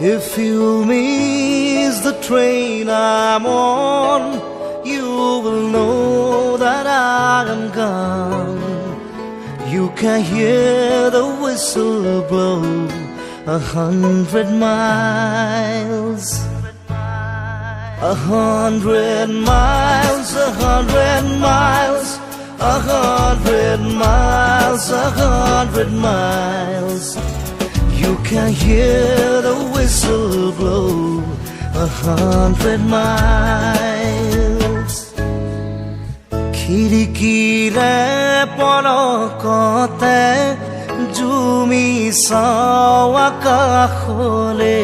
If you miss the train I'm on, you will know that I am gone. You can hear the whistle blow 100 miles. 100 miles, 100 miles, 100 miles, 100 miles. You can hear the whistle blow 100 miles. Khidkire polokote jumi sawa kakhole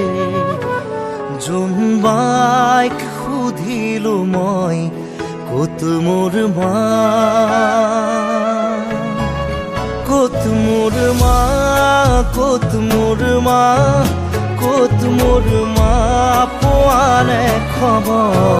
jumbaik khudhilu moi kot mor ma kot mor ma kot mor ma kot mor ma poane khobor